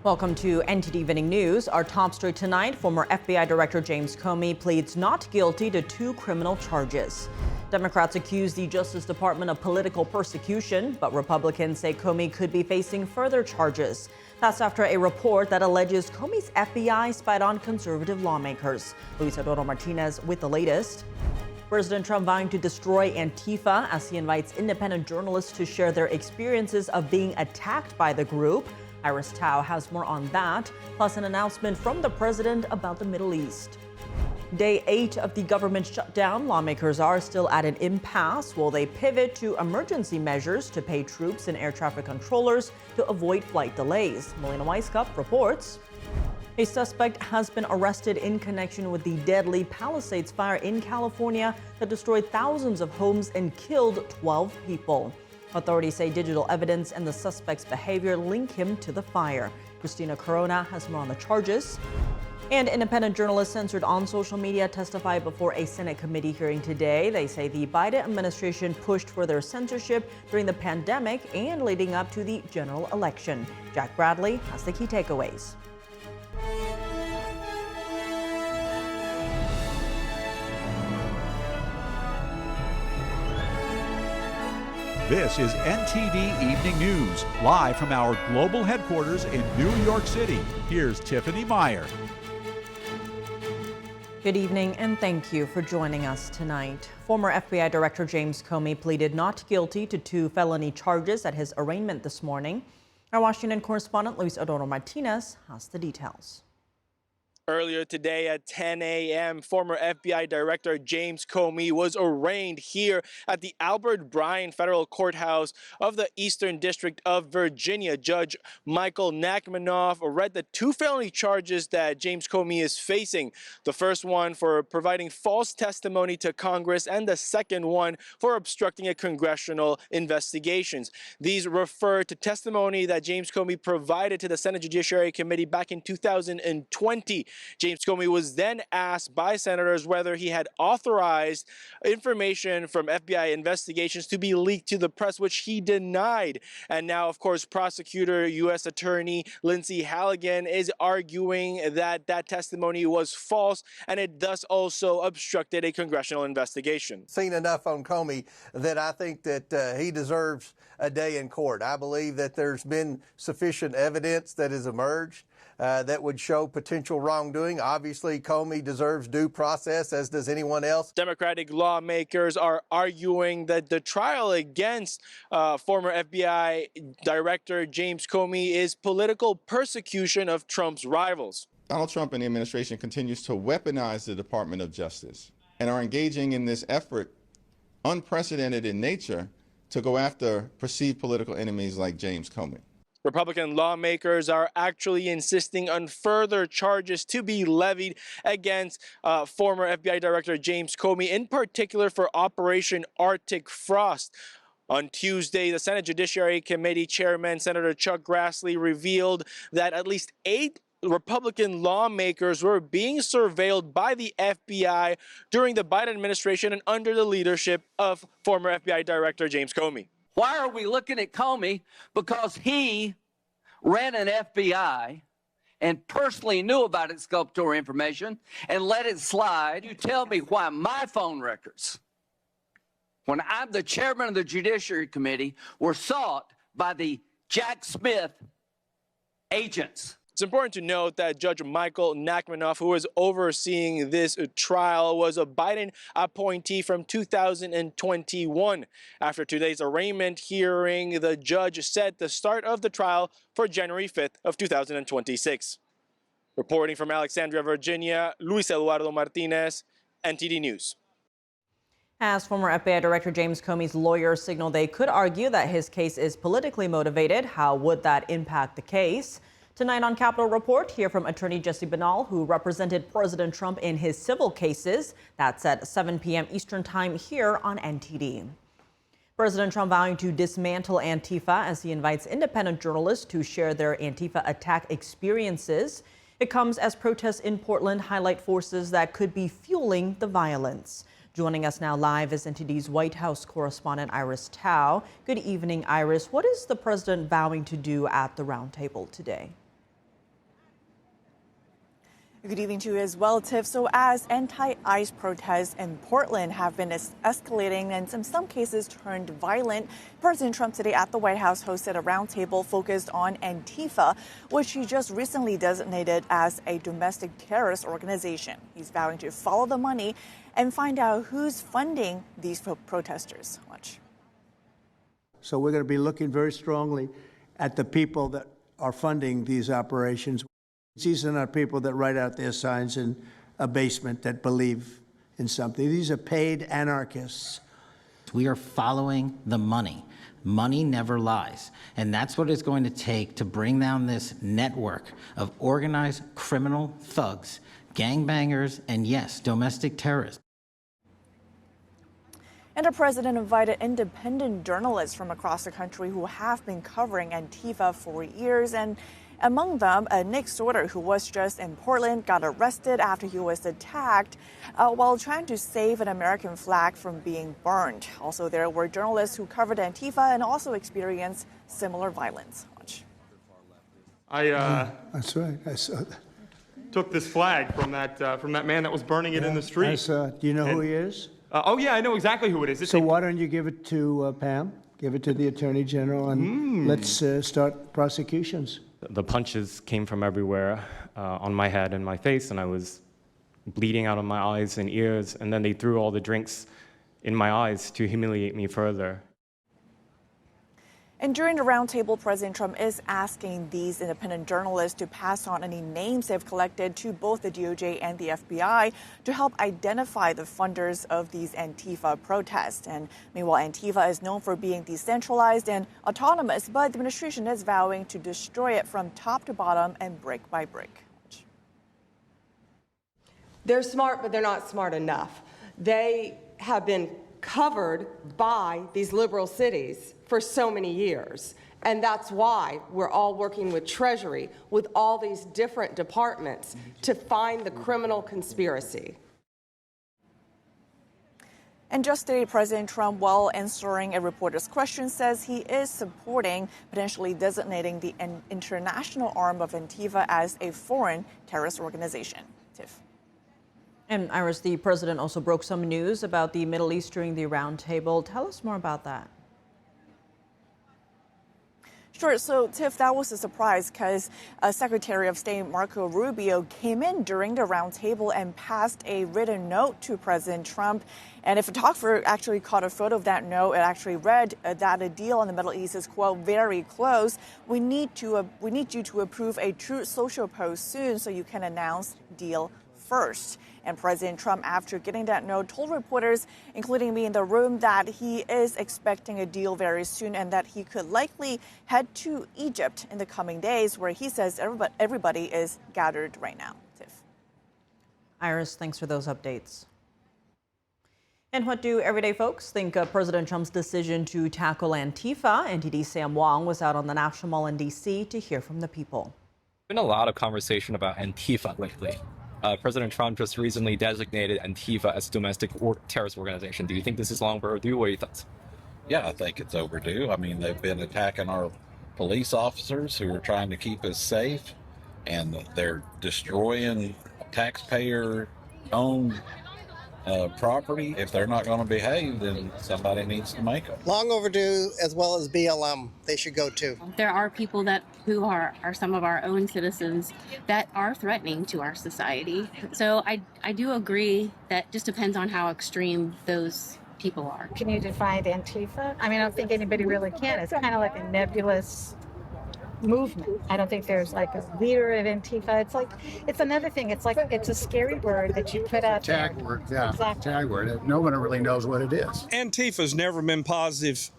Welcome to NTD Evening News. Our top story tonight, former FBI Director James Comey pleads not guilty to 2 criminal charges. Democrats accuse the Justice Department of political persecution, but Republicans say Comey could be facing further charges. That's after a report that alleges Comey's FBI spied on conservative lawmakers. Luis Eduardo Martinez with the latest. President Trump vowing to destroy Antifa as he invites independent journalists to share their experiences of being attacked by the group. Iris Tao has more on that, plus an announcement from the president about the Middle East. Day 8 of the government shutdown, lawmakers are still at an impasse while they pivot to emergency measures to pay troops and air traffic controllers to avoid flight delays. Melina Witkoff reports. A suspect has been arrested in connection with the deadly Palisades fire in California that destroyed thousands of homes and killed 12 people. Authorities say digital evidence and the suspect's behavior link him to the fire. Christina Corona has more on the charges. And independent journalists censored on social media testified before a Senate committee hearing today. They say the Biden administration pushed for their censorship during the pandemic and leading up to the general election. Jack Bradley has the key takeaways. This is NTD Evening News, live from our global headquarters in New York City. Here's Tiffany Meyer. Good evening and thank you for joining us tonight. Former FBI Director James Comey pleaded not guilty to 2 felony charges at his arraignment this morning. Our Washington correspondent Luis Eduardo Martinez has the details. Earlier today at 10 a.m., former FBI Director James Comey was arraigned here at the Albert Bryan Federal Courthouse of the Eastern District of Virginia. Judge Michael Nachmanoff read the 2 felony charges that James Comey is facing. The first one for providing false testimony to Congress and the second one for obstructing a congressional investigations. These refer to testimony that James Comey provided to the Senate Judiciary Committee back in 2020. James Comey was then asked by senators whether he had authorized information from FBI investigations to be leaked to the press, which he denied. And now, of course, prosecutor U.S. Attorney Lindsey Halligan is arguing that that testimony was false and it thus also obstructed a congressional investigation. Seen enough on Comey that I think that he deserves a day in court. I believe that there's been sufficient evidence that has emerged that would show potential wrongdoing. Obviously, Comey deserves due process, as does anyone else. Democratic lawmakers are arguing that the trial against former FBI Director James Comey is political persecution of Trump's rivals. Donald Trump and the administration continues to weaponize the Department of Justice and are engaging in this effort, unprecedented in nature, to go after perceived political enemies like James Comey. Republican lawmakers are actually insisting on further charges to be levied against former FBI Director James Comey, in particular for Operation Arctic Frost. On Tuesday, the Senate Judiciary Committee Chairman Senator Chuck Grassley revealed that at least 8 Republican lawmakers were being surveilled by the FBI during the Biden administration and under the leadership of former FBI Director James Comey. Why are we looking at Comey? Because he ran an FBI and personally knew about its exculpatory information and let it slide. You tell me why my phone records, when I'm the chairman of the Judiciary Committee, were sought by the Jack Smith agents. It's important to note that Judge Michael Nachmanoff, who is overseeing this trial, was a Biden appointee from 2021. After today's arraignment hearing, the judge set the start of the trial for January 5th of 2026. Reporting from Alexandria, Virginia, Luis Eduardo Martinez, NTD News. As former FBI Director James Comey's lawyers signal they could argue that his case is politically motivated, how would that impact the case? Tonight on Capitol Report, hear from Attorney Jesse Banal, who represented President Trump in his civil cases. That's at 7 p.m. Eastern Time here on NTD. President Trump vowing to dismantle Antifa as he invites independent journalists to share their Antifa attack experiences. It comes as protests in Portland highlight forces that could be fueling the violence. Joining us now live is NTD's White House correspondent Iris Tao. Good evening, Iris. What is the president vowing to do at the roundtable today? Good evening to you as well, Tiff. So as anti-ICE protests in Portland have been escalating and in some cases turned violent, President Trump today at the White House hosted a roundtable focused on Antifa, which he just recently designated as a domestic terrorist organization. He's vowing to follow the money and find out who's funding these protesters. Watch. So we're going to be looking very strongly at the people that are funding these operations. These are not people that write out their signs in a basement that believe in something. These are paid anarchists. We are following the money. Money never lies. And that's what it's going to take to bring down this network of organized criminal thugs, gangbangers, and yes, domestic terrorists. And the president invited independent journalists from across the country who have been covering Antifa for years. And among them, Nick Sorter, who was just in Portland, got arrested after he was attacked while trying to save an American flag from being burned. Also, there were journalists who covered Antifa and also experienced similar violence. Watch. That's right. I saw that. Took this flag from that man that was burning it in the street. I saw it. Do you know who he is? Oh yeah, I know exactly who it is. So why don't you give it to Pam? Give it to the Attorney General, and let's start prosecutions. The punches came from everywhere on my head and my face, and I was bleeding out of my eyes and ears, and then they threw all the drinks in my eyes to humiliate me further. And during the roundtable, President Trump is asking these independent journalists to pass on any names they've collected to both the DOJ and the FBI to help identify the funders of these Antifa protests. And meanwhile, Antifa is known for being decentralized and autonomous, but the administration is vowing to destroy it from top to bottom and brick by brick. They're smart, but they're not smart enough. They have been covered by these liberal cities for so many years. And that's why we're all working with Treasury, with all these different departments to find the criminal conspiracy. And just today, President Trump, while answering a reporter's question, says he is supporting potentially designating the international arm of Antifa as a foreign terrorist organization. Tiff. And Iris, the president also broke some news about the Middle East during the roundtable. Tell us more about that. Sure. So, Tiff, that was a surprise because Secretary of State Marco Rubio came in during the roundtable and passed a written note to President Trump. And a photographer actually caught a photo of that note. It actually read that a deal in the Middle East is, quote, very close. We need you to approve a Truth Social post soon so you can announce deal first. And President Trump, after getting that note, told reporters, including me in the room, that he is expecting a deal very soon and that he could likely head to Egypt in the coming days, where he says everybody is gathered right now. Tiff. Iris, thanks for those updates. And what do everyday folks think of President Trump's decision to tackle Antifa? NTD Sam Wong was out on the National Mall in D.C. to hear from the people. There's been a lot of conversation about Antifa lately. President Trump just recently designated Antifa as a domestic terrorist organization. Do you think this is long overdue? What are your thoughts? Yeah, I think it's overdue. I mean, they've been attacking our police officers who are trying to keep us safe, and they're destroying taxpayer-owned property. If they're not going to behave, then somebody needs to make them. Long overdue, as well as BLM. They should go too. There are people who are some of our own citizens that are threatening to our society. So I do agree that just depends on how extreme those people are. Can you define Antifa? I mean, I don't think anybody really can. It's kind of like a nebulous movement. I don't think there's like a leader of Antifa. It's another thing. It's a scary word that you put out there. Tag word, yeah. Exactly. Tag word. No one really knows what it is. Antifa's never been positive,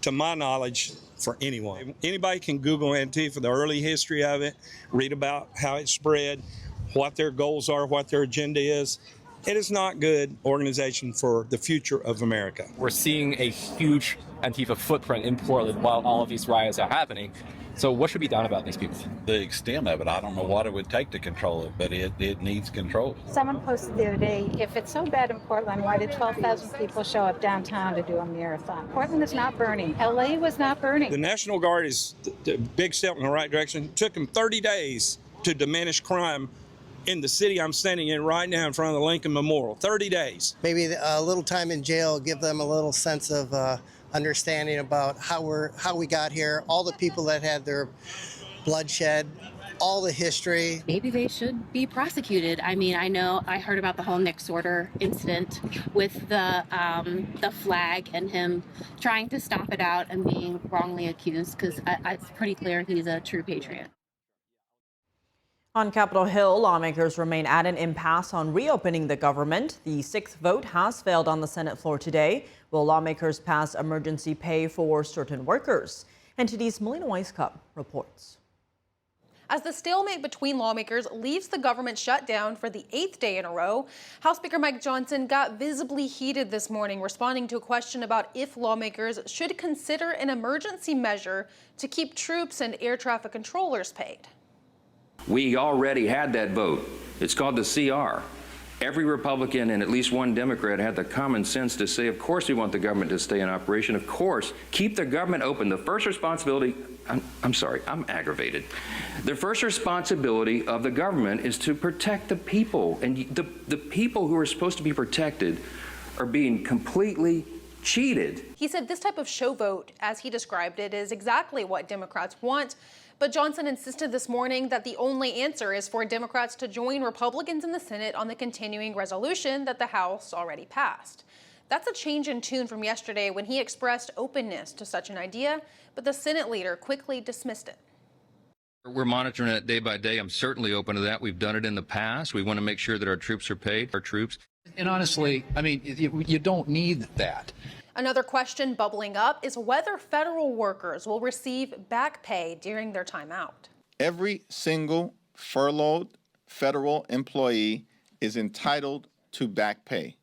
to my knowledge, for anyone. Anybody can Google Antifa, the early history of it, read about how it spread, what their goals are, what their agenda is. It is not good organization for the future of America. We're seeing a huge Antifa footprint in Portland while all of these riots are happening. So what should be done about these people? The extent of it, I don't know what it would take to control it, but it needs control. Someone posted the other day, if it's so bad in Portland, why did 12,000 people show up downtown to do a marathon? Portland is not burning. LA was not burning. The National Guard is a big step in the right direction. It took them 30 days to diminish crime in the city I'm standing in right now in front of the Lincoln Memorial. 30 days. Maybe a little time in jail, give them a little sense of understanding about how we got here, all the people that had their bloodshed, all the history. Maybe they should be prosecuted. I mean, I heard about the whole Nick Sorter incident with the flag and him trying to stomp it out and being wrongly accused, because it's pretty clear he's a true patriot. On Capitol Hill, lawmakers remain at an impasse on reopening the government. The sixth vote has failed on the Senate floor today. Will lawmakers pass emergency pay for certain workers? NTD's Melina Witkoff reports. As the stalemate between lawmakers leaves the government shut down for the 8th day in a row, House Speaker Mike Johnson got visibly heated this morning, responding to a question about if lawmakers should consider an emergency measure to keep troops and air traffic controllers paid. We already had that vote. It's called the CR. Every Republican and at least one Democrat had the common sense to say, of course we want the government to stay in operation. Of course, keep the government open. The first responsibility, I'm sorry, I'm aggravated. The first responsibility of the government is to protect the people. And the people who are supposed to be protected are being completely cheated. He said this type of show vote, as he described it, is exactly what Democrats want. But Johnson insisted this morning that the only answer is for Democrats to join Republicans in the Senate on the continuing resolution that the House already passed. That's a change in tune from yesterday when he expressed openness to such an idea, but the Senate leader quickly dismissed it. We're monitoring it day by day. I'm certainly open to that. We've done it in the past. We want to make sure that our troops are paid, our troops. And honestly, I mean, you don't need that. Another question bubbling up is whether federal workers will receive back pay during their time out. Every single furloughed federal employee is entitled to back pay.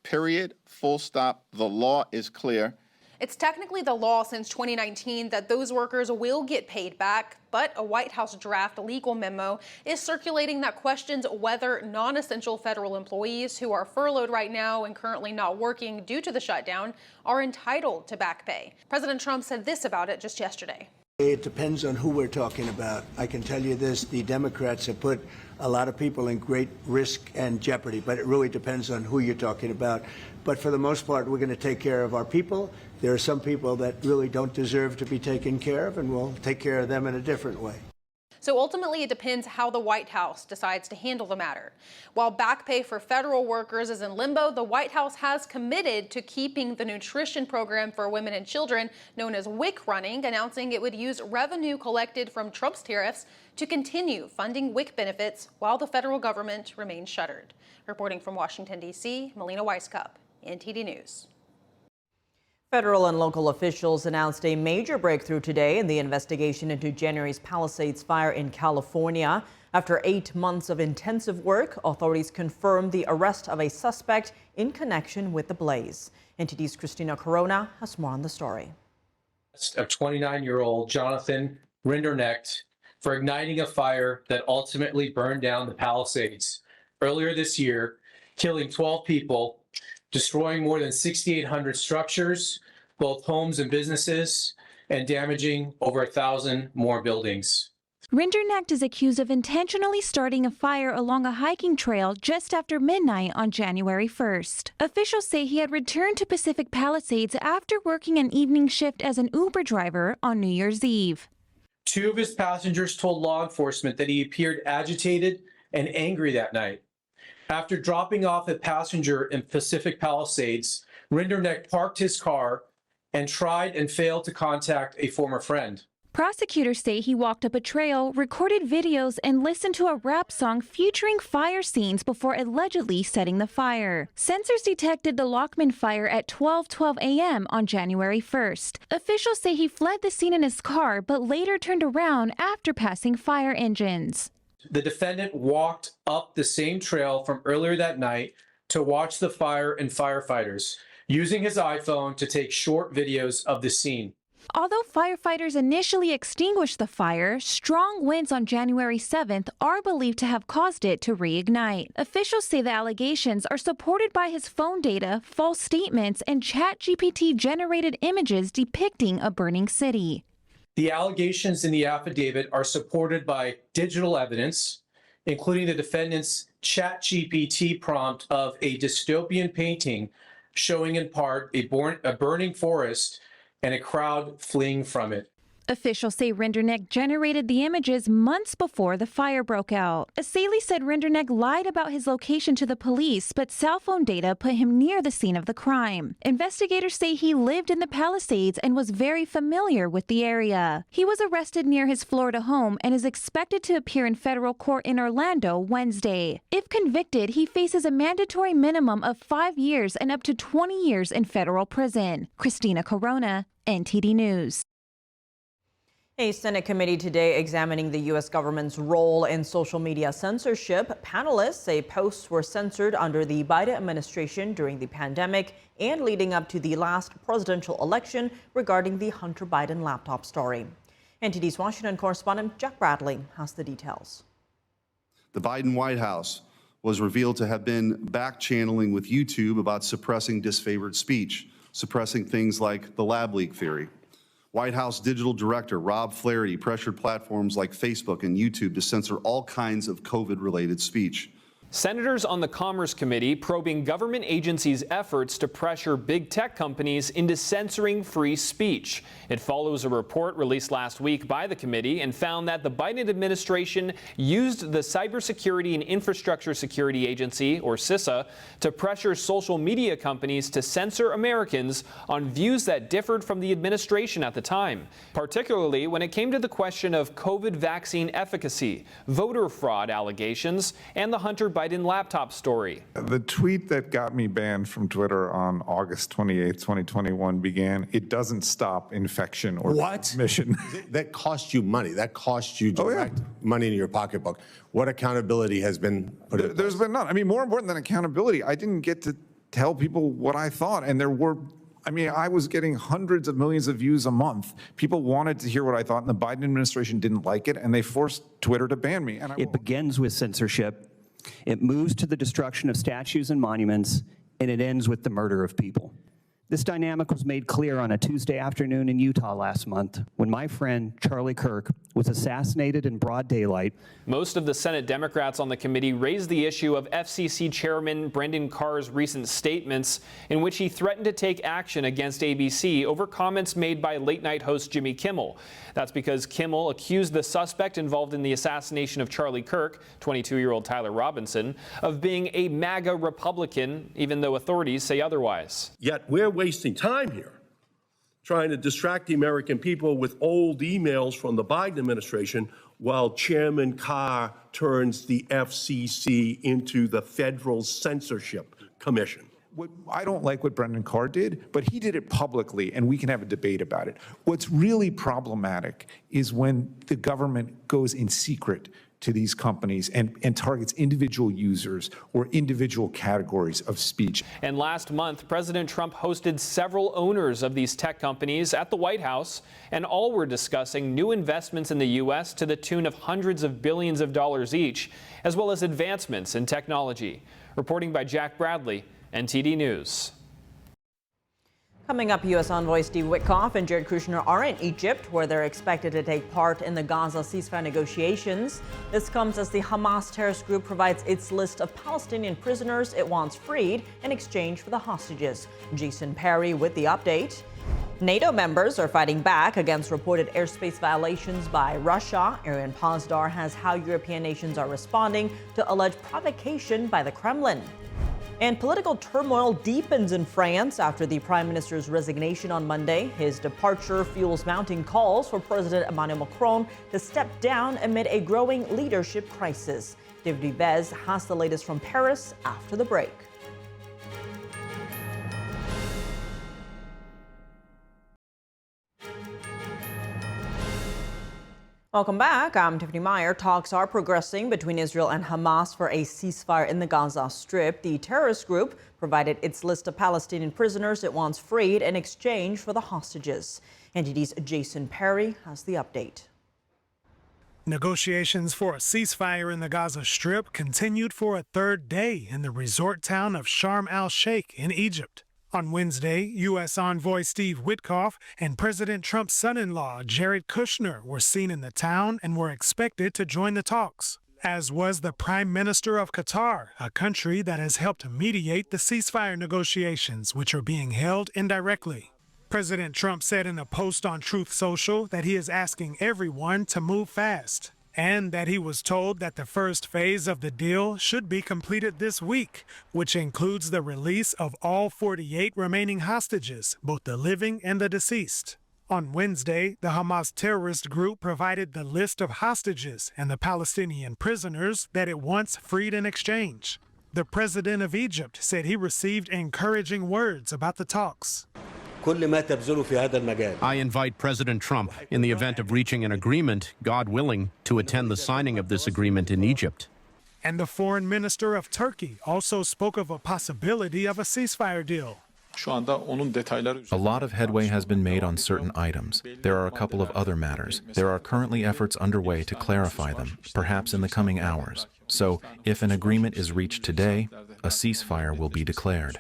Period. Full stop. The law is clear. It's technically the law since 2019 that those workers will get paid back, but a White House draft legal memo is circulating that questions whether non-essential federal employees who are furloughed right now and currently not working due to the shutdown are entitled to back pay. President Trump said this about it just yesterday. It depends on who we're talking about. I can tell you this, the Democrats have put a lot of people in great risk and jeopardy, but it really depends on who you're talking about. But for the most part, we're going to take care of our people. There are some people that really don't deserve to be taken care of, and we'll take care of them in a different way. So ultimately, it depends how the White House decides to handle the matter. While back pay for federal workers is in limbo, the White House has committed to keeping the nutrition program for women and children, known as WIC, running, announcing it would use revenue collected from Trump's tariffs to continue funding WIC benefits while the federal government remains shuttered. Reporting from Washington, D.C., Melina Witkoff, NTD News. Federal and local officials announced a major breakthrough today in the investigation into January's Palisades fire in California. After 8 months of intensive work, authorities confirmed the arrest of a suspect in connection with the blaze. NTD's Christina Corona has more on the story. Of 29-year-old Jonathan Rinderknecht for igniting a fire that ultimately burned down the Palisades earlier this year, killing 12 people, destroying more than 6,800 structures, both homes and businesses, and damaging over 1,000 more buildings. Rinderknecht is accused of intentionally starting a fire along a hiking trail just after midnight on January 1st. Officials say he had returned to Pacific Palisades after working an evening shift as an Uber driver on New Year's Eve. 2 of his passengers told law enforcement that he appeared agitated and angry that night. After dropping off a passenger in Pacific Palisades, Rinderknecht parked his car and tried and failed to contact a former friend. Prosecutors say he walked up a trail, recorded videos, and listened to a rap song featuring fire scenes before allegedly setting the fire. Sensors detected the Lockman fire at 12:12 a.m. on January 1st. Officials say he fled the scene in his car, but later turned around after passing fire engines. The defendant walked up the same trail from earlier that night to watch the fire and firefighters, using his iPhone to take short videos of the scene. Although firefighters initially extinguished the fire, strong winds on January 7th are believed to have caused it to reignite. Officials say the allegations are supported by his phone data, false statements, and ChatGPT-generated images depicting a burning city. The allegations in the affidavit are supported by digital evidence, including the defendant's ChatGPT prompt of a dystopian painting showing in part a burning forest and a crowd fleeing from it. Officials say Rinderneck generated the images months before the fire broke out. Asaley said Rinderneck lied about his location to the police, but cell phone data put him near the scene of the crime. Investigators say he lived in the Palisades and was very familiar with the area. He was arrested near his Florida home and is expected to appear in federal court in Orlando Wednesday. If convicted, he faces a mandatory minimum of 5 years and up to 20 years in federal prison. Christina Corona, NTD News. A Senate committee today examining the U.S. government's role in social media censorship. Panelists say posts were censored under the Biden administration during the pandemic and leading up to the last presidential election regarding the Hunter Biden laptop story. NTD's Washington correspondent Jack Bradley has the details. The Biden White House was revealed to have been back-channeling with YouTube about suppressing disfavored speech, suppressing things like the lab leak theory. White House Digital Director Rob Flaherty pressured platforms like Facebook and YouTube to censor all kinds of COVID-related speech. Senators on the Commerce Committee probing government agencies' efforts to pressure big tech companies into censoring free speech. It follows a report released last week by the committee and found that the Biden administration used the Cybersecurity and Infrastructure Security Agency, or CISA, to pressure social media companies to censor Americans on views that differed from the administration at the time, particularly when it came to the question of COVID vaccine efficacy, voter fraud allegations, and the Hunter Biden laptop story. The tweet that got me banned from Twitter on August 28, 2021 began, "It doesn't stop infection or transmission." That cost you money. That cost you direct money in your pocketbook. What accountability has been put in place? There's been none. I mean, more important than accountability, I didn't get to tell people what I thought. And there were, I mean, I was getting hundreds of millions of views a month. People wanted to hear what I thought, and the Biden administration didn't like it, and they forced Twitter to ban me. And it begins with censorship. It moves to the destruction of statues and monuments, and it ends with the murder of people. This dynamic was made clear on a Tuesday afternoon in Utah last month when my friend Charlie Kirk was assassinated in broad daylight. Most of the Senate Democrats on the committee raised the issue of FCC Chairman Brendan Carr's recent statements in which he threatened to take action against ABC over comments made by late-night host Jimmy Kimmel. That's because Kimmel accused the suspect involved in the assassination of Charlie Kirk, 22-year-old Tyler Robinson, of being a MAGA Republican, even though authorities say otherwise. Yet we're wasting time here trying to distract the American people with old emails from the Biden administration while Chairman Carr turns the FCC into the Federal Censorship Commission. I don't like what Brendan Carr did, but he did it publicly, and we can have a debate about it. What's really problematic is when the government goes in secret to these companies and targets individual users or individual categories of speech. And last month, President Trump hosted several owners of these tech companies at the White House, and all were discussing new investments in the U.S. to the tune of hundreds of billions of dollars each, as well as advancements in technology. Reporting by Jack Bradley, NTD News. Coming up, U.S. Envoy Steve Witkoff and Jared Kushner are in Egypt, where they're expected to take part in the Gaza ceasefire negotiations. This comes as the Hamas terrorist group provides its list of Palestinian prisoners it wants freed in exchange for the hostages. Jason Perry with the update. NATO members are fighting back against reported airspace violations by Russia. Arian Pazдар has how European nations are responding to alleged provocation by the Kremlin. And political turmoil deepens in France after the prime minister's resignation on Monday. His departure fuels mounting calls for President Emmanuel Macron to step down amid a growing leadership crisis. David Vez has the latest from Paris after the break. Welcome back. I'm Tiffany Meyer. Talks are progressing between Israel and Hamas for a ceasefire in the Gaza Strip. The terrorist group provided its list of Palestinian prisoners it wants freed in exchange for the hostages. NTD's Jason Perry has the update. Negotiations for a ceasefire in the Gaza Strip continued for a third day in the resort town of Sharm el-Sheikh in Egypt. On Wednesday, U.S. Envoy Steve Witkoff and President Trump's son-in-law Jared Kushner were seen in the town and were expected to join the talks. as was the Prime Minister of Qatar, a country that has helped mediate the ceasefire negotiations, which are being held indirectly. President Trump said in a post on Truth Social that he is asking everyone to move fast, and that he was told that the first phase of the deal should be completed this week, which includes the release of all 48 remaining hostages, both the living and the deceased. On Wednesday, the Hamas terrorist group provided the list of hostages and the Palestinian prisoners that it wants freed in exchange. The president of Egypt said he received encouraging words about the talks. I invite President Trump, in the event of reaching an agreement, God willing, to attend the signing of this agreement in Egypt. And the foreign minister of Turkey also spoke of a possibility of a ceasefire deal. A lot of headway has been made on certain items. There are a couple of other matters. There are currently efforts underway to clarify them, perhaps in the coming hours. So, if an agreement is reached today, a ceasefire will be declared.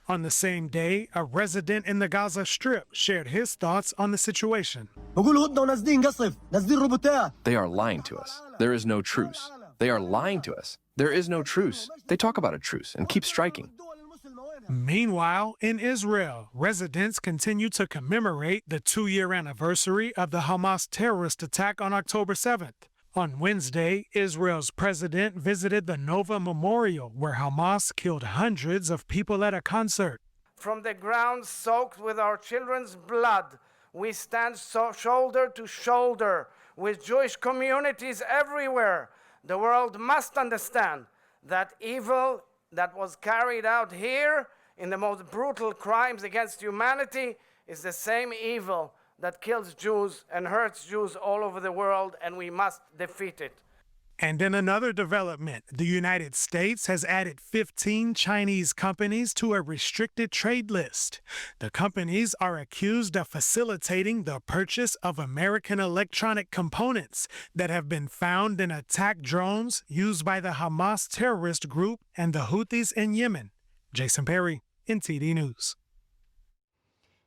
On the same day, a resident in the Gaza Strip shared his thoughts on the situation. They are lying to us. There is no truce. They are lying to us. There is no truce. They talk about a truce and keep striking. Meanwhile, in Israel, residents continue to commemorate the 2-year anniversary of the Hamas terrorist attack on October 7th. On Wednesday, Israel's president visited the Nova Memorial, where Hamas killed hundreds of people at a concert. From the ground soaked with our children's blood, we stand shoulder to shoulder with Jewish communities everywhere. The world must understand that evil that was carried out here in the most brutal crimes against humanity is the same evil that kills Jews and hurts Jews all over the world, and we must defeat it. And in another development, the United States has added 15 Chinese companies to a restricted trade list. The companies are accused of facilitating the purchase of American electronic components that have been found in attack drones used by the Hamas terrorist group and the Houthis in Yemen. Jason Perry, NTD News.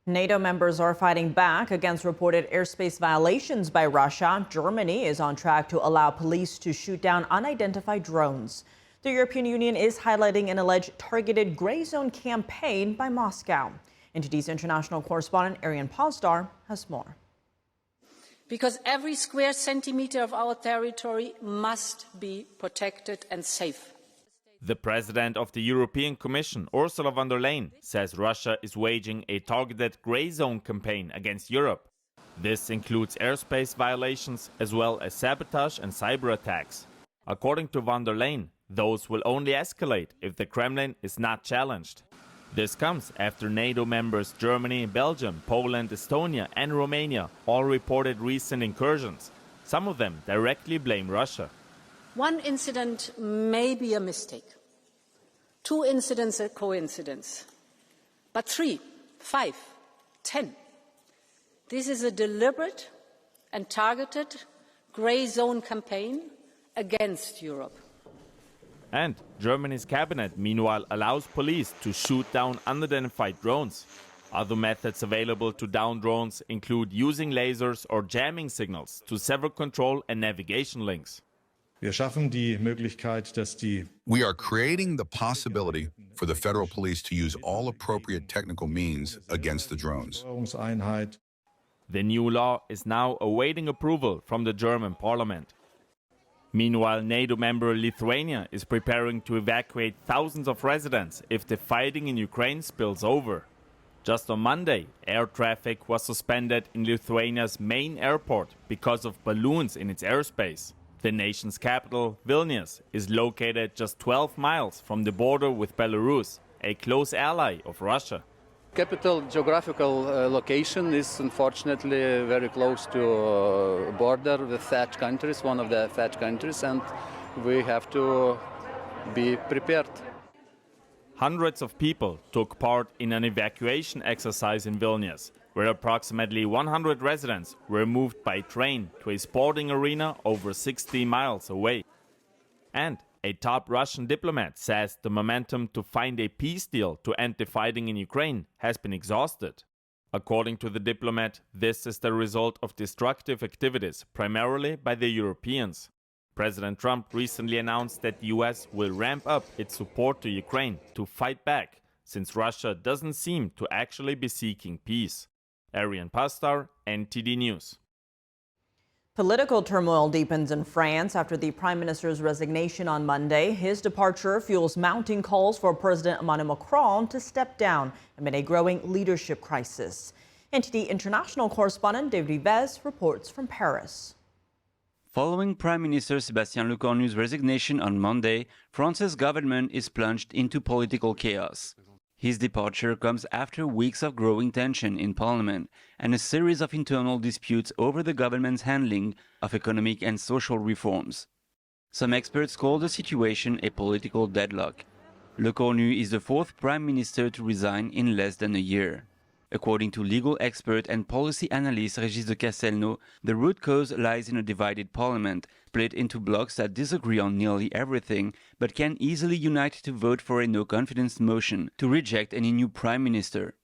NATO members are fighting back against reported airspace violations by Russia. Germany is on track to allow police to shoot down unidentified drones. The European Union is highlighting an alleged targeted gray zone campaign by Moscow. NTD's international correspondent Ariane Posdar has more. Because every square centimeter of our territory must be protected and safe. The president of the European Commission, Ursula von der Leyen, says Russia is waging a targeted grey zone campaign against Europe. This includes airspace violations as well as sabotage and cyber attacks. According to von der Leyen, those will only escalate if the Kremlin is not challenged. This comes after NATO members Germany, Belgium, Poland, Estonia and Romania all reported recent incursions. Some of them directly blame Russia. One incident may be a mistake, 2 incidents a coincidence, but 3, 5, 10. This is a deliberate and targeted grey zone campaign against Europe. And Germany's cabinet, meanwhile, allows police to shoot down unidentified drones. Other methods available to down drones include using lasers or jamming signals to sever control and navigation links. We are creating the possibility for the federal police to use all appropriate technical means against the drones. The new law is now awaiting approval from the German parliament. Meanwhile, NATO member Lithuania is preparing to evacuate thousands of residents if the fighting in Ukraine spills over. Just on Monday, air traffic was suspended in Lithuania's main airport because of balloons in its airspace. The nation's capital, Vilnius, is located just 12 miles from the border with Belarus, a close ally of Russia. Capital geographical location is unfortunately very close to border with third countries, one of the third countries, and we have to be prepared. Hundreds of people took part in an evacuation exercise in Vilnius, where approximately 100 residents were moved by train to a sporting arena over 60 miles away. And a top Russian diplomat says the momentum to find a peace deal to end the fighting in Ukraine has been exhausted. According to the diplomat, this is the result of destructive activities, primarily by the Europeans. President Trump recently announced that the U.S. will ramp up its support to Ukraine to fight back, since Russia doesn't seem to actually be seeking peace. Arian Pastar, NTD News. Political turmoil deepens in France after the prime minister's resignation on Monday. His departure fuels mounting calls for President Emmanuel Macron to step down amid a growing leadership crisis. NTD international correspondent David Yves reports from Paris. Following Prime Minister Sébastien Lecornu's resignation on Monday, France's government is plunged into political chaos. His departure comes after weeks of growing tension in parliament and a series of internal disputes over the government's handling of economic and social reforms. Some experts call the situation a political deadlock. Lecornu is the fourth prime minister to resign in less than a year. According to legal expert and policy analyst Régis de Castelnau, the root cause lies in a divided parliament, split into blocs that disagree on nearly everything, but can easily unite to vote for a no-confidence motion to reject any new prime minister.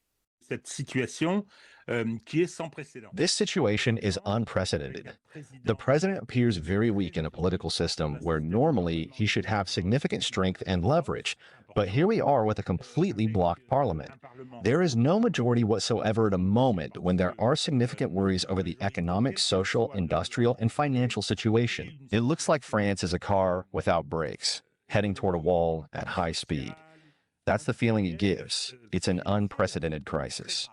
This situation is unprecedented. The president appears very weak in a political system where normally he should have significant strength and leverage. But here we are with a completely blocked parliament. There is no majority whatsoever at a moment when there are significant worries over the economic, social, industrial, and financial situation. It looks like France is a car without brakes, heading toward a wall at high speed. That's the feeling it gives. It's an unprecedented crisis.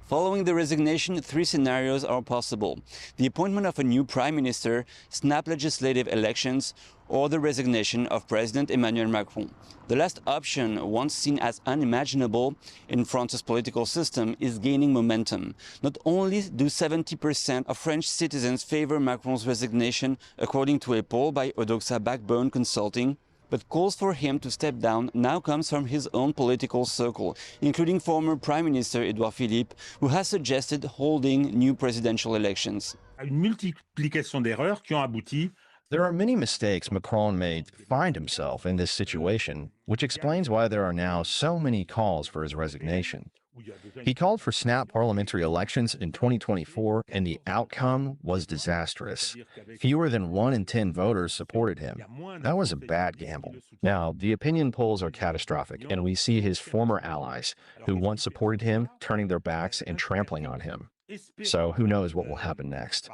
Following the resignation, three scenarios are possible: the appointment of a new prime minister, snap legislative elections, or the resignation of President Emmanuel Macron. The last option, once seen as unimaginable in France's political system, is gaining momentum. Not only do 70% of French citizens favor Macron's resignation, according to a poll by Odoxa Backbone Consulting, but calls for him to step down now comes from his own political circle, including former Prime Minister Edouard Philippe, who has suggested holding new presidential elections. There are many mistakes Macron made to find himself in this situation, which explains why there are now so many calls for his resignation. He called for snap parliamentary elections in 2024, and the outcome was disastrous. Fewer than 1 in 10 voters supported him. That was a bad gamble. Now, the opinion polls are catastrophic, and we see his former allies, who once supported him, turning their backs and trampling on him. So who knows what will happen next?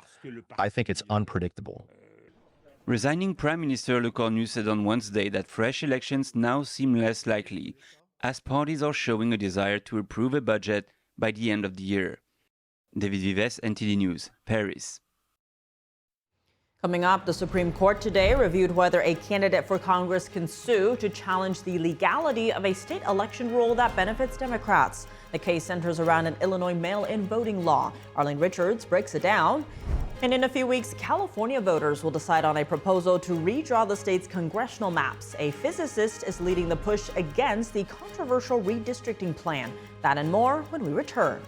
I think it's unpredictable. Resigning Prime Minister Lecornu said on Wednesday that fresh elections now seem less likely, as parties are showing a desire to approve a budget by the end of the year. David Vives, NTD News, Paris. Coming up, the Supreme Court today reviewed whether a candidate for Congress can sue to challenge the legality of a state election rule that benefits Democrats. The case centers around an Illinois mail-in voting law. Arlene Richards breaks it down. And in a few weeks, California voters will decide on a proposal to redraw the state's congressional maps. A physicist is leading the push against the controversial redistricting plan. That and more when we return.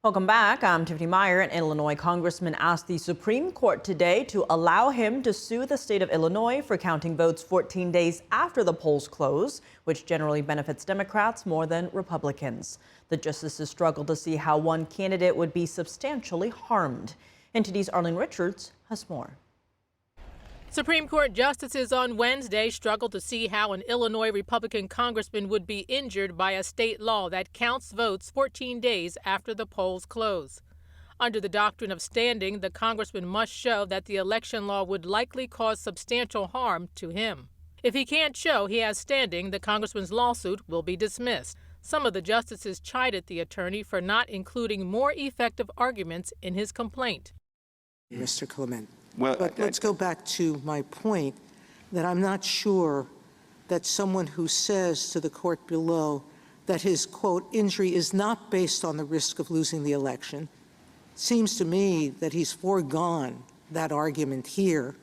Welcome back. I'm Tiffany Meyer. An Illinois congressman asked the Supreme Court today to allow him to sue the state of Illinois for counting votes 14 days after the polls close, which generally benefits Democrats more than Republicans. The justices struggle to see how one candidate would be substantially harmed. NTD's Arlene Richards has more. Supreme Court justices on Wednesday struggled to see how an Illinois Republican congressman would be injured by a state law that counts votes 14 days after the polls close. Under the doctrine of standing, the congressman must show that the election law would likely cause substantial harm to him. If he can't show he has standing, the congressman's lawsuit will be dismissed. Some of the justices chided the attorney for not including more effective arguments in his complaint. Mr. Clement. But let's go back to my point that I'm not sure that someone who says to the court below that his, quote, injury is not based on the risk of losing the election, seems to me that he's foregone that argument here,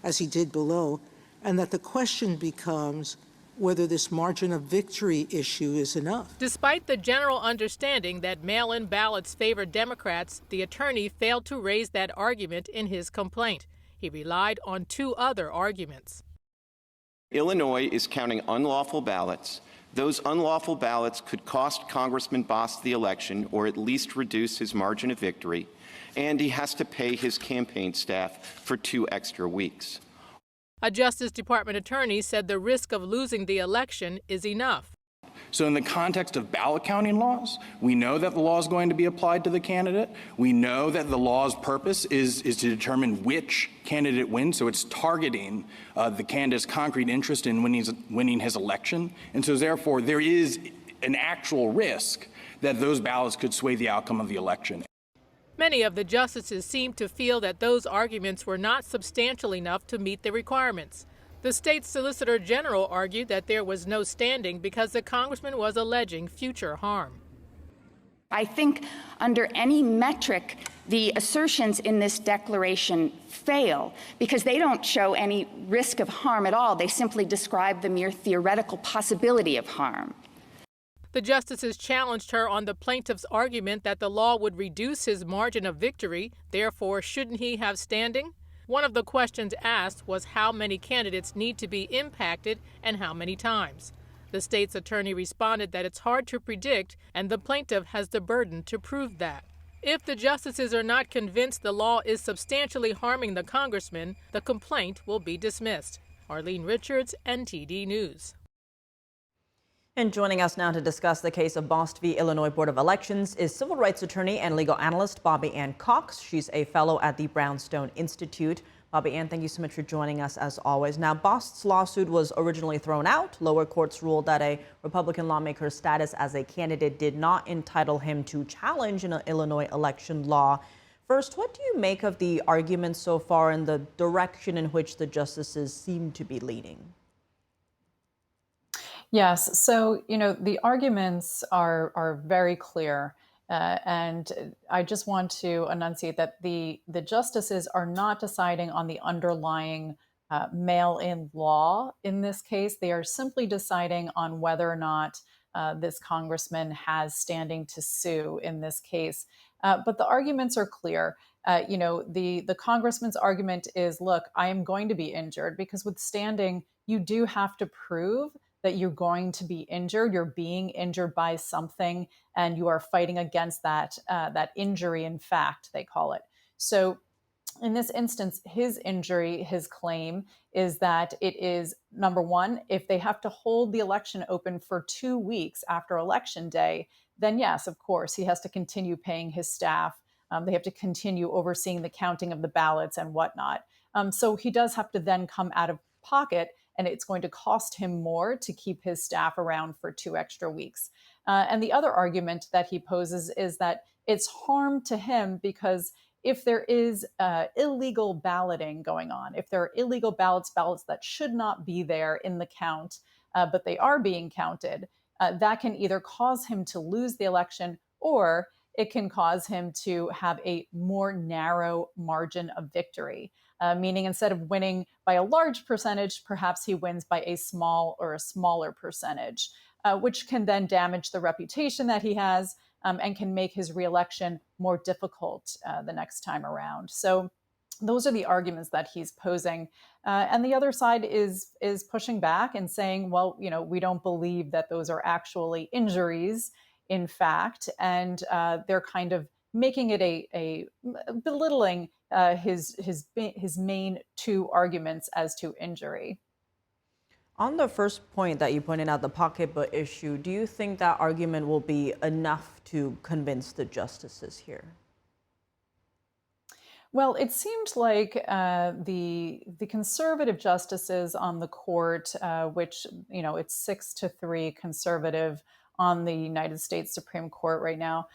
as he did below, and that the question becomes whether this margin of victory issue is enough. Despite the general understanding that mail-in ballots favor Democrats, the attorney failed to raise that argument in his complaint. He relied on two other arguments. Illinois is counting unlawful ballots Those unlawful ballots could cost Congressman Bost the election or at least reduce his margin of victory, and he has to pay his campaign staff for 2 extra weeks. A Justice Department attorney said the risk of losing the election is enough. So in the context of ballot counting laws, we know that the law is going to be applied to the candidate. We know that the law's purpose is to determine which candidate wins. So it's targeting the candidate's concrete interest in winning his election. And so therefore, there is an actual risk that those ballots could sway the outcome of the election. Many of the justices seem to feel that those arguments were not substantial enough to meet the requirements. The state solicitor general argued that there was no standing because the congressman was alleging future harm. I think under any metric, the assertions in this declaration fail because they don't show any risk of harm at all. They simply describe the mere theoretical possibility of harm. The justices challenged her on the plaintiff's argument that the law would reduce his margin of victory. Therefore, shouldn't he have standing? One of the questions asked was how many candidates need to be impacted and how many times. The state's attorney responded that it's hard to predict and the plaintiff has the burden to prove that. If the justices are not convinced the law is substantially harming the congressman, the complaint will be dismissed. Arlene Richards, NTD News. And joining us now to discuss the case of Bost v. Illinois Board of Elections is civil rights attorney and legal analyst Bobby Ann Cox. She's a fellow at the Brownstone Institute. Bobby Ann, thank you so much for joining us as always. Now, Bost's lawsuit was originally thrown out. Lower courts ruled that a Republican lawmaker's status as a candidate did not entitle him to challenge an Illinois election law. First, what do you make of the arguments so far and the direction in which the justices seem to be leaning? Yes. So, the arguments are very clear. And I just want to enunciate that the justices are not deciding on the underlying mail-in law in this case. They are simply deciding on whether or not this congressman has standing to sue in this case. But the arguments are clear. The congressman's argument is, look, I am going to be injured because with standing, you do have to prove that you're going to be injured, you're being injured by something, and you are fighting against that injury in fact, they call it. So in this instance, his injury, his claim is that it is, number one, if they have to hold the election open for 2 weeks after Election Day, then yes, of course, he has to continue paying his staff. They have to continue overseeing the counting of the ballots and whatnot. So he does have to then come out of pocket, and it's going to cost him more to keep his staff around for 2 extra weeks. And the other argument that he poses is that it's harm to him because if there is illegal balloting going on, if there are illegal ballots that should not be there in the count, but they are being counted, that can either cause him to lose the election or it can cause him to have a more narrow margin of victory. Meaning instead of winning by a large percentage, perhaps he wins by a small or a smaller percentage, which can then damage the reputation that he has and can make his reelection more difficult the next time around. So those are the arguments that he's posing. And the other side is pushing back and saying, well, we don't believe that those are actually injuries, in fact, and they're kind of making it a belittling his main 2 arguments as to injury. On the first point that you pointed out, the pocketbook issue, do you think that argument will be enough to convince the justices here? Well, it seemed like the conservative justices on the court, which, it's 6-3 conservative on the United States Supreme Court right now,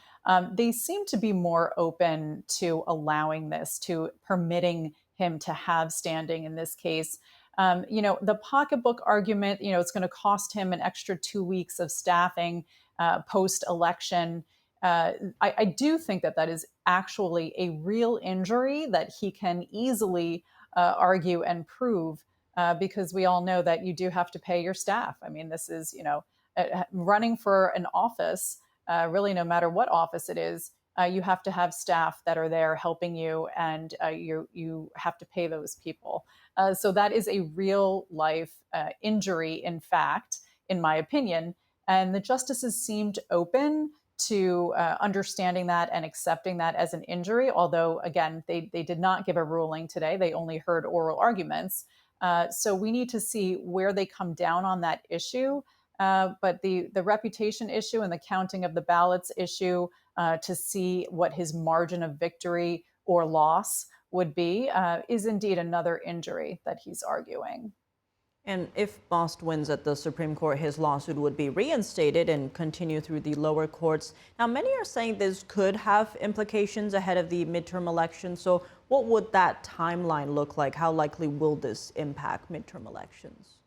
they seem to be more open to allowing this, to permitting him to have standing in this case. The pocketbook argument, it's going to cost him an extra 2 weeks of staffing post-election. I do think that is actually a real injury that he can easily argue and prove because we all know that you do have to pay your staff. I mean, this is, running for an office, really no matter what office it is, you have to have staff that are there helping you, and you have to pay those people. So that is a real life injury, in fact, in my opinion. And the justices seemed open to understanding that and accepting that as an injury, although, again, they did not give a ruling today. They only heard oral arguments. So we need to see where they come down on that issue. But the reputation issue and the counting of the ballots issue, to see what his margin of victory or loss would be, is indeed another injury that he's arguing. And if Bost wins at the Supreme Court, his lawsuit would be reinstated and continue through the lower courts. Now, many are saying this could have implications ahead of the midterm elections. So what would that timeline look like? How likely will this impact midterm elections?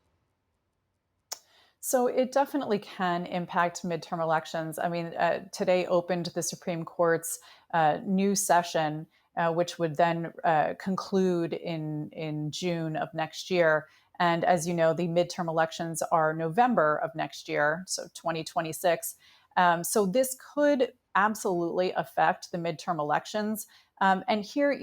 So it definitely can impact midterm elections. I mean, today opened the Supreme Court's new session, which would then conclude in June of next year. And as you know, the midterm elections are November of next year, so 2026. So this could absolutely affect the midterm elections. And here,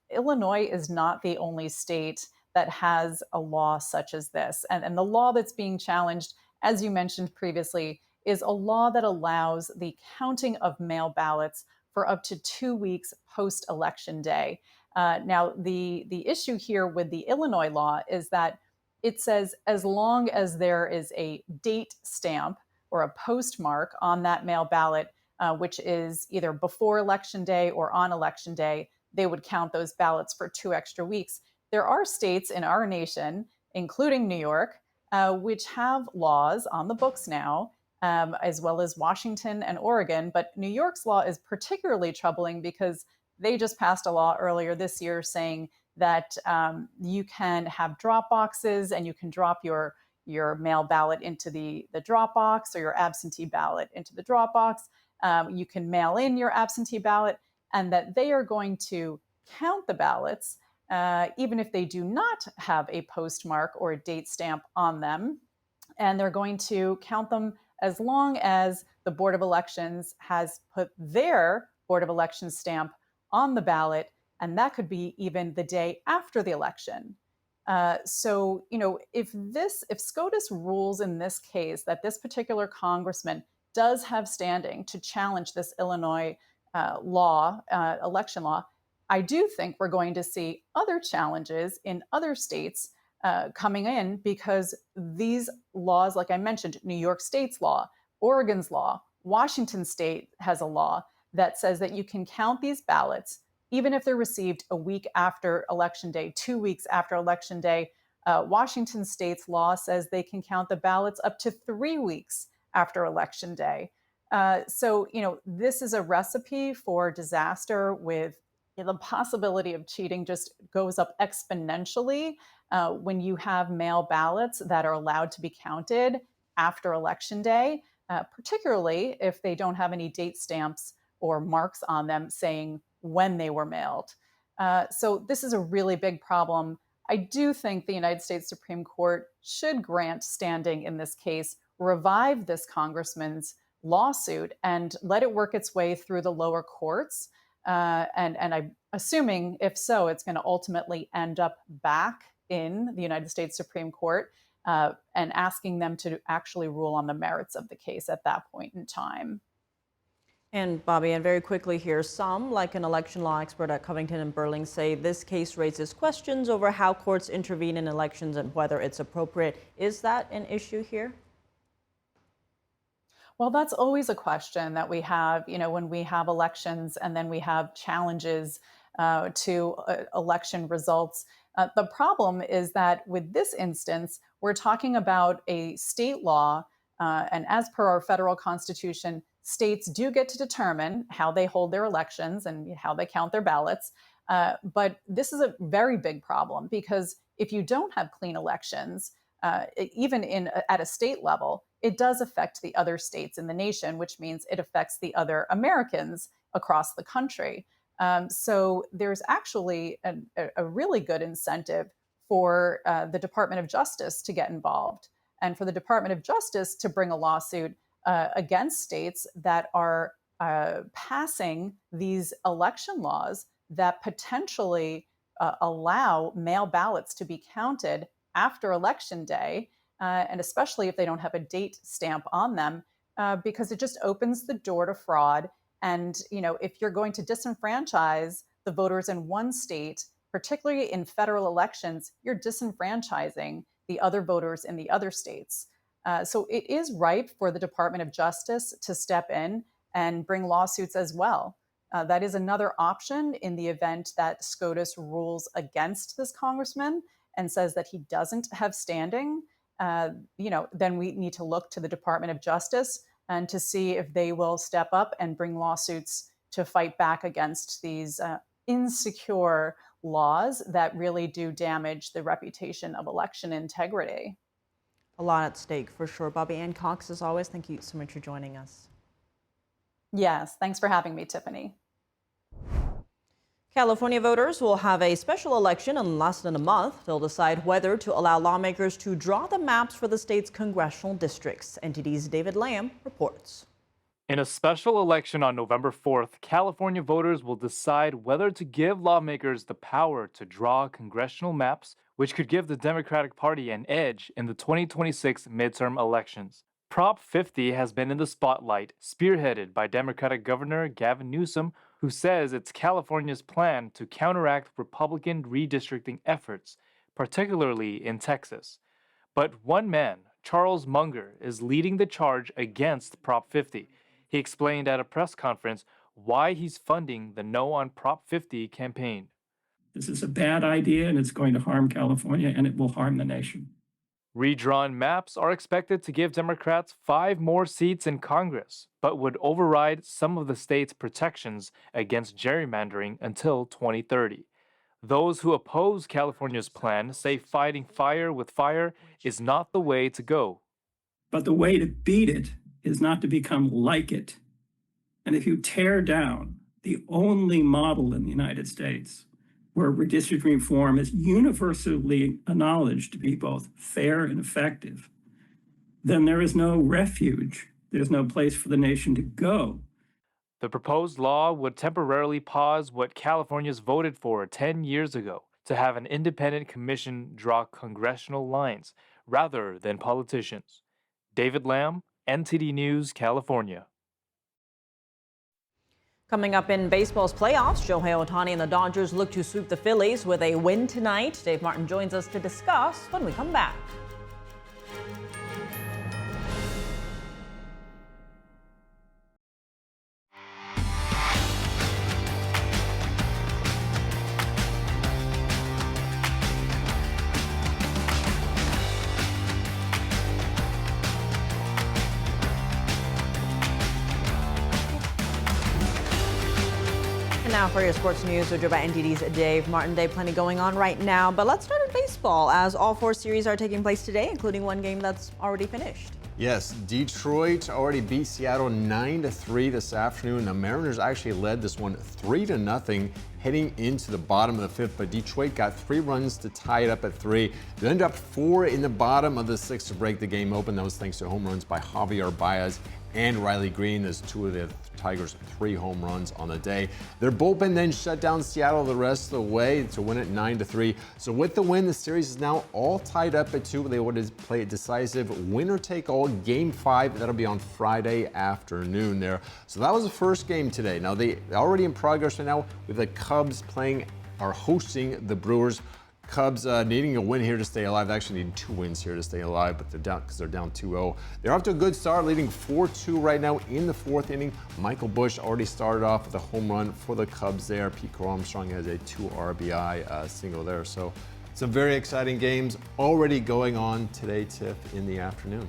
Illinois is not the only state that has a law such as this. And the law that's being challenged, as you mentioned previously, is a law that allows the counting of mail ballots for up to 2 weeks post-election day. Now, the issue here with the Illinois law is that it says as long as there is a date stamp or a postmark on that mail ballot, which is either before Election Day or on Election Day, they would count those ballots for 2 extra weeks. There are states in our nation, including New York, which have laws on the books now, as well as Washington and Oregon. But New York's law is particularly troubling because they just passed a law earlier this year saying that you can have drop boxes and you can drop your mail ballot into the drop box or your absentee ballot into the drop box. You can mail in your absentee ballot, and that they are going to count the ballots even if they do not have a postmark or a date stamp on them. And they're going to count them as long as the Board of Elections has put their Board of Elections stamp on the ballot, and that could be even the day after the election. So, if SCOTUS rules in this case that this particular congressman does have standing to challenge this Illinois election law, I do think we're going to see other challenges in other states coming in, because these laws, like I mentioned, New York State's law, Oregon's law, Washington State has a law that says that you can count these ballots even if they're received a week after Election Day, 2 weeks after Election Day. Washington State's law says they can count the ballots up to 3 weeks after Election Day. So, this is a recipe for disaster with the possibility of cheating just goes up exponentially when you have mail ballots that are allowed to be counted after Election Day, particularly if they don't have any date stamps or marks on them saying when they were mailed. So this is a really big problem. I do think the United States Supreme Court should grant standing in this case, revive this congressman's lawsuit, and let it work its way through the lower courts. And I'm assuming, if so, it's going to ultimately end up back in the United States Supreme Court, and asking them to actually rule on the merits of the case at that point in time. And Bobby, and very quickly here, some, like an election law expert at Covington and Burling, say this case raises questions over how courts intervene in elections and whether it's appropriate. Is that an issue here? Well, that's always a question that we have, when we have elections and then we have challenges to election results. The problem is that with this instance, we're talking about a state law, and as per our federal constitution, states do get to determine how they hold their elections and how they count their ballots. But this is a very big problem, because if you don't have clean elections, even at a state level, it does affect the other states in the nation, which means it affects the other Americans across the country. So there's actually a really good incentive for the Department of Justice to get involved, and for the Department of Justice to bring a lawsuit against states that are passing these election laws that potentially allow mail ballots to be counted after Election Day, and especially if they don't have a date stamp on them, because it just opens the door to fraud. And, if you're going to disenfranchise the voters in one state, particularly in federal elections, you're disenfranchising the other voters in the other states. So it is ripe for the Department of Justice to step in and bring lawsuits as well. That is another option in the event that SCOTUS rules against this congressman and says that he doesn't have standing. Then we need to look to the Department of Justice and to see if they will step up and bring lawsuits to fight back against these insecure laws that really do damage the reputation of election integrity. A lot at stake for sure. Bobby Ann Cox, as always, thank you so much for joining us. Yes, thanks for having me, Tiffany. California voters will have a special election in less than a month. They'll decide whether to allow lawmakers to draw the maps for the state's congressional districts. NTD's David Lamb reports. In a special election on November 4th, California voters will decide whether to give lawmakers the power to draw congressional maps, which could give the Democratic Party an edge in the 2026 midterm elections. Prop 50 has been in the spotlight, spearheaded by Democratic Governor Gavin Newsom, who says it's California's plan to counteract Republican redistricting efforts, particularly in Texas. But one man, Charles Munger, is leading the charge against Prop 50. He explained at a press conference why he's funding the No on Prop 50 campaign. This is a bad idea, and it's going to harm California, and it will harm the nation. Redrawn maps are expected to give Democrats 5 more seats in Congress, but would override some of the state's protections against gerrymandering until 2030. Those who oppose California's plan say fighting fire with fire is not the way to go. But the way to beat it is not to become like it. And if you tear down the only model in the United States where redistricting reform is universally acknowledged to be both fair and effective, then there is no refuge. There's no place for the nation to go. The proposed law would temporarily pause what Californians voted for 10 years ago, to have an independent commission draw congressional lines rather than politicians. David Lamb, NTD News, California. Coming up in baseball's playoffs, Shohei Ohtani and the Dodgers look to sweep the Phillies with a win tonight. Dave Martin joins us to discuss when we come back. Now for your sports news, we're joined by NTD's Dave Martin. Dave, plenty going on right now, but let's start with baseball as all 4 series are taking place today, including one game that's already finished. Yes, Detroit already beat Seattle 9-3 this afternoon. The Mariners actually led this one 3-0 heading into the bottom of the 5th, but Detroit got 3 runs to tie it up at 3. They ended up 4 in the bottom of the 6th to break the game open. That was thanks to home runs by Javier Baez and Riley Green, as 2 of the Tigers 3 home runs on the day. Their bullpen then shut down Seattle the rest of the way to win it 9-3. So with the win, the series is now all tied up at 2. They would play a decisive winner-take-all Game 5. That'll be on Friday afternoon there. So that was the first game today. Now they're already in progress right now with the Cubs hosting the Brewers. Cubs needing a win here to stay alive. They actually need 2 wins here to stay alive, but they're down because they're down 2-0. They're off to a good start, leading 4-2 right now in the 4th inning. Michael Busch already started off with a home run for the Cubs there. Pete Armstrong has a 2 RBI single there. So some very exciting games already going on today, Tiff, in the afternoon.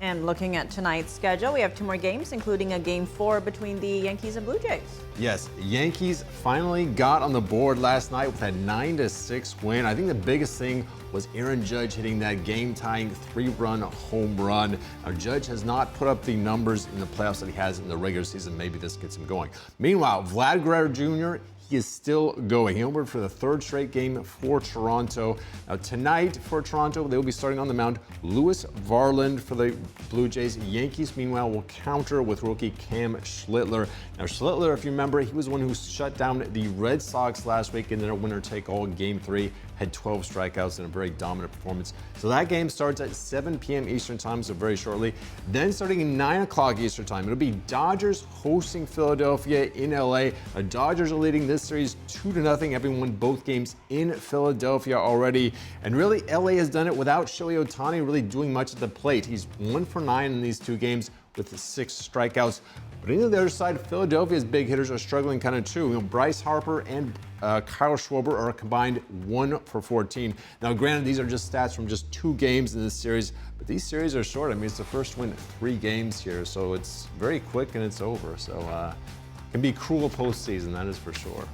And looking at tonight's schedule, we have 2 more games, including a Game 4 between the Yankees and Blue Jays. Yes, Yankees finally got on the board last night with a 9-6 win. I think the biggest thing was Aaron Judge hitting that game-tying 3-run home run. Now, Judge has not put up the numbers in the playoffs that he has in the regular season. Maybe this gets him going. Meanwhile, Vlad Guerrero Jr., he is still going. He homered for the 3rd straight game for Toronto. Now tonight for Toronto, they will be starting on the mound Lewis Varland for the Blue Jays. Yankees, meanwhile, will counter with rookie Cam Schlittler. Now Schlittler, if you remember, he was the one who shut down the Red Sox last week in their winner-take-all Game 3. had 12 strikeouts in a very dominant performance. So that game starts at 7 p.m. Eastern time, so very shortly. Then starting at 9 o'clock Eastern time, it'll be Dodgers hosting Philadelphia in LA. The Dodgers are leading this series 2-0, having won both games in Philadelphia already. And really, LA has done it without Shohei Ohtani really doing much at the plate. He's 1 for 9 in these 2 games with 6 strikeouts. But on the other side, Philadelphia's big hitters are struggling kind of too. Bryce Harper and Kyle Schwarber are combined 1 for 14. Now, granted, these are just stats from just 2 games in this series, but these series are short. I mean, it's the first win 3 games here, so it's very quick and it's over. So it can be cruel postseason, that is for sure.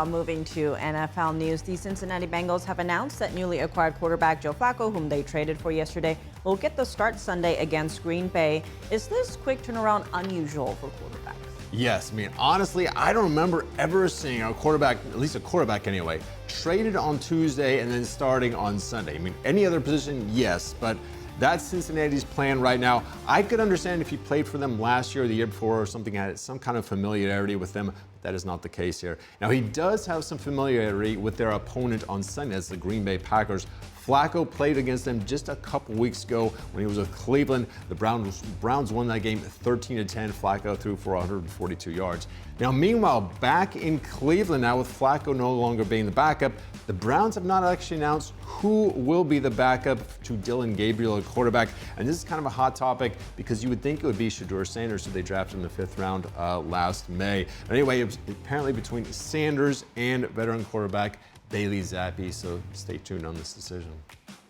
Moving to NFL news, the Cincinnati Bengals have announced that newly acquired quarterback Joe Flacco, whom they traded for yesterday, will get the start Sunday against Green Bay. Is this quick turnaround unusual for quarterbacks? Yes, I mean, honestly, I don't remember ever seeing a quarterback, at least a quarterback anyway, traded on Tuesday and then starting on Sunday. I mean, any other position, yes, but that's Cincinnati's plan right now. I could understand if he played for them last year or the year before or something, had some kind of familiarity with them. That is not the case here. Now, he does have some familiarity with their opponent on Sunday, that's the Green Bay Packers. Flacco played against them just a couple weeks ago when he was with Cleveland. The Browns won that game 13-10. Flacco threw for 142 yards. Now, meanwhile, back in Cleveland now with Flacco no longer being the backup, the Browns have not actually announced who will be the backup to Dylan Gabriel at quarterback. And this is kind of a hot topic because you would think it would be Shedeur Sanders, who they drafted in the 5th round last May. But anyway, it was apparently between Sanders and veteran quarterback Bailey Zappi, so stay tuned on this decision.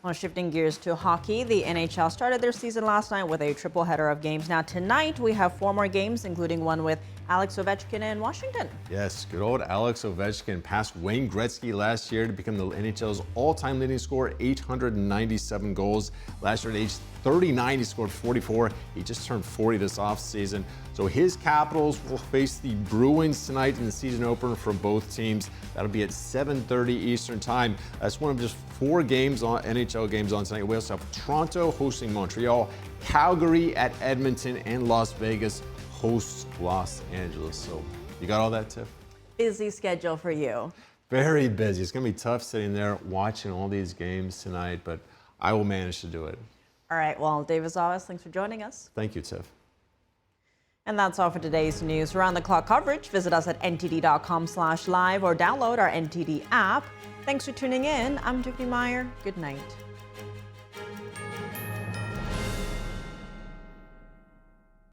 Well, shifting gears to hockey, the NHL started their season last night with a triple header of games. Now tonight we have 4 more games, including one with Alex Ovechkin in Washington. Yes, good old Alex Ovechkin passed Wayne Gretzky last year to become the NHL's all-time leading scorer, 897 goals. Last year at age 39, he scored 44. He just turned 40 this offseason. So his Capitals will face the Bruins tonight in the season opener for both teams. That'll be at 7:30 Eastern time. That's one of just 4 games on NHL games on tonight. We also have Toronto hosting Montreal, Calgary at Edmonton, and Las Vegas hosts Los Angeles. So you got all that, Tiff? Busy schedule for you. Very busy. It's going to be tough sitting there watching all these games tonight, but I will manage to do it. All right. Well, Dave, as always, thanks for joining us. Thank you, Tiff. And that's all for today's news. Around the clock coverage, visit us at ntd.com/live or download our NTD app. Thanks for tuning in. I'm Tiffany Meyer. Good night.